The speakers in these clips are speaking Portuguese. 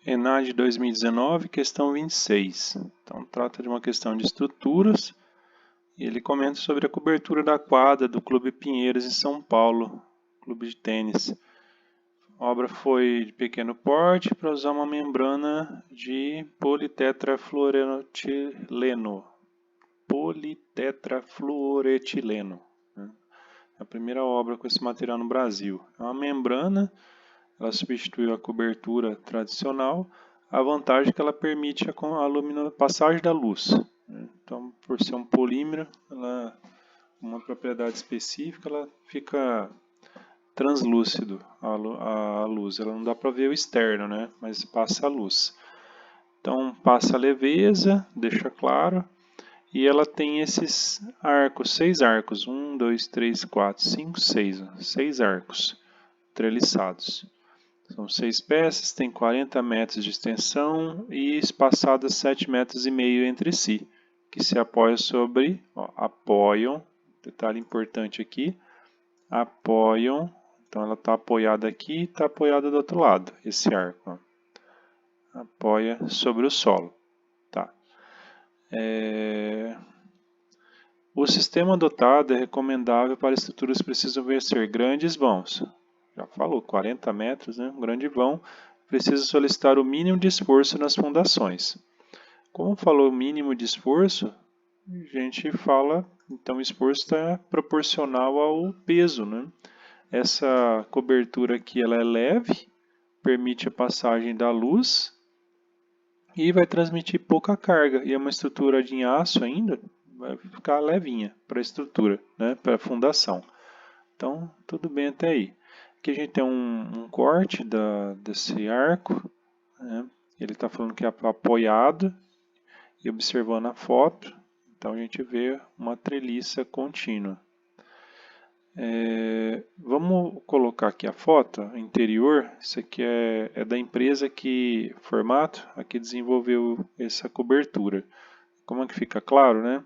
ENAD 2019, questão 26. Então, trata de uma questão de estruturas. E ele comenta sobre a cobertura da quadra do Clube Pinheiros em São Paulo, clube de tênis. A obra foi de pequeno porte para usar uma membrana de politetrafluoretileno. É a primeira obra com esse material no Brasil. É uma membrana. Ela substitui a cobertura tradicional. A vantagem é que ela permite a passagem da luz. Então, por ser um polímero, ela, uma propriedade específica, ela fica translúcido a luz. Ela não dá para ver o externo, né? Mas passa a luz. Então, passa a leveza, deixa claro. E ela tem esses arcos, 6 arcos. 1, 2, 3, 4, 5, 6. 6 arcos treliçados. São 6 peças, tem 40 metros de extensão e espaçadas 7,5 metros entre si, que se apoiam sobre, apoiam, detalhe importante aqui, apoiam, então ela está apoiada aqui e está apoiada do outro lado, esse arco, apoia sobre o solo. Tá. O sistema adotado é recomendável para estruturas que precisam ser grandes vãos. Já falou, 40 metros, né? Um grande vão, precisa solicitar o mínimo de esforço nas fundações. Como falou mínimo de esforço, a gente fala, então o esforço está proporcional ao peso, né? Essa cobertura aqui ela é leve, permite a passagem da luz e vai transmitir pouca carga. E é uma estrutura de aço ainda, vai ficar levinha para a estrutura, né? Para a fundação. Então, tudo bem até aí. Aqui a gente tem um corte desse arco, né? Ele está falando que é apoiado, e observando a foto, então a gente vê uma treliça contínua. Vamos colocar aqui a foto interior. Isso aqui é da empresa que formato aqui desenvolveu essa cobertura. Como é que fica claro, né?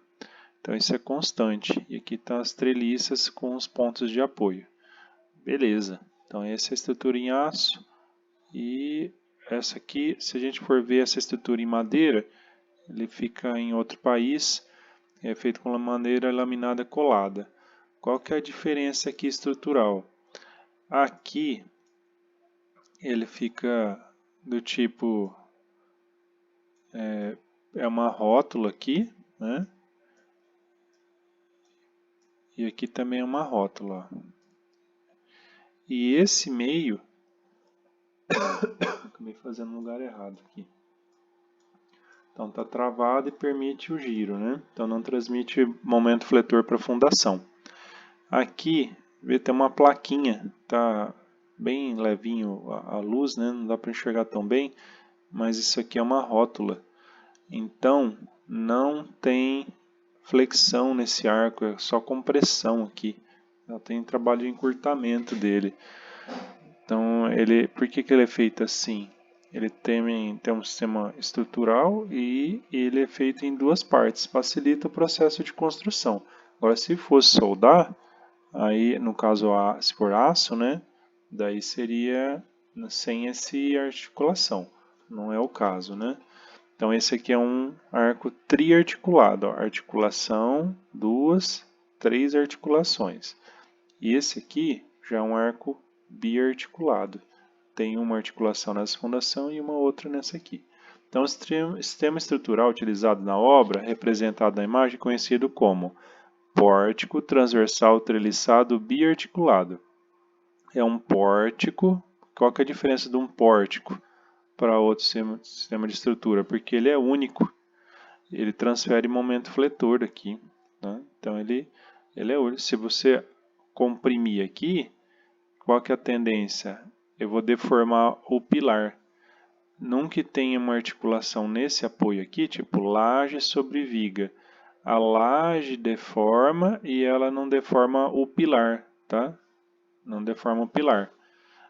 Então isso é constante. E aqui estão as treliças com os pontos de apoio. Beleza. Então essa é a estrutura em aço. E essa aqui, se a gente for ver essa estrutura em madeira, ele fica em outro país, é feito com madeira laminada colada. Qual que é a diferença aqui estrutural? Aqui ele fica do tipo, é uma rótula aqui, né? E aqui também é uma rótula. E esse meio, acabei fazendo no lugar errado aqui. Então está travado e permite o giro, né? Então não transmite momento fletor para a fundação. Aqui, vê, tem uma plaquinha, tá bem levinho a luz, né? Não dá para enxergar tão bem, mas isso aqui é uma rótula. Então, não tem flexão nesse arco, é só compressão aqui. Não tem trabalho de encurtamento dele. Então, por que ele é feito assim? Ele tem um sistema estrutural e ele é feito em duas partes, facilita o processo de construção. Agora, se fosse soldar, aí, no caso, se for aço, né? Daí seria sem essa articulação. Não é o caso, né? Então, esse aqui é um arco triarticulado. Ó. Articulação, 2, 3 articulações. E esse aqui já é um arco biarticulado. Tem uma articulação nessa fundação e uma outra nessa aqui. Então, o sistema estrutural utilizado na obra, representado na imagem, é conhecido como pórtico transversal treliçado biarticulado. É um pórtico. Qual que é a diferença de um pórtico para outro sistema de estrutura? Porque ele é único. Ele transfere momento fletor aqui. Né? Então ele é único. Se você comprimir aqui, qual que é a tendência? Eu vou deformar o pilar. Nunca tenha uma articulação nesse apoio aqui, tipo laje sobre viga. A laje deforma e ela não deforma o pilar, tá? Não deforma o pilar.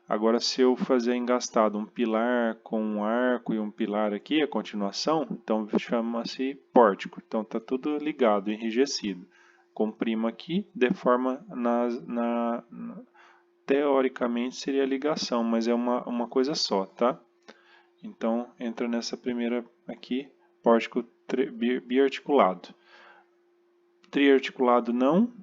Agora, se eu fazer engastado um pilar com um arco e um pilar aqui, a continuação, então chama-se pórtico. Então, está tudo ligado, enrijecido. Comprimo aqui, deforma teoricamente seria ligação, mas é uma coisa só, tá? Então, entra nessa primeira aqui, pórtico biarticulado. Triarticulado não.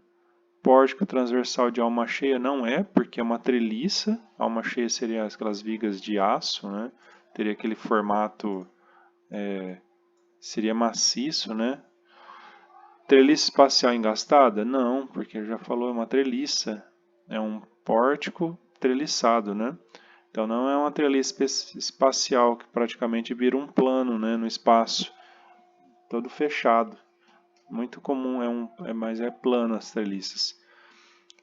Pórtico transversal de alma cheia não é, porque é uma treliça. Alma cheia seria aquelas vigas de aço, né? Teria aquele formato, seria maciço, né? Treliça espacial engastada? Não, porque já falou, é uma treliça. É um pórtico treliçado, né? Então não é uma treliça espacial que praticamente vira um plano, né, no espaço, todo fechado. Muito comum, mas é plano as treliças.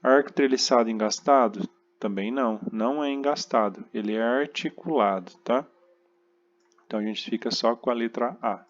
Arco treliçado engastado? Também não, não é engastado, ele é articulado, tá? Então a gente fica só com a letra A.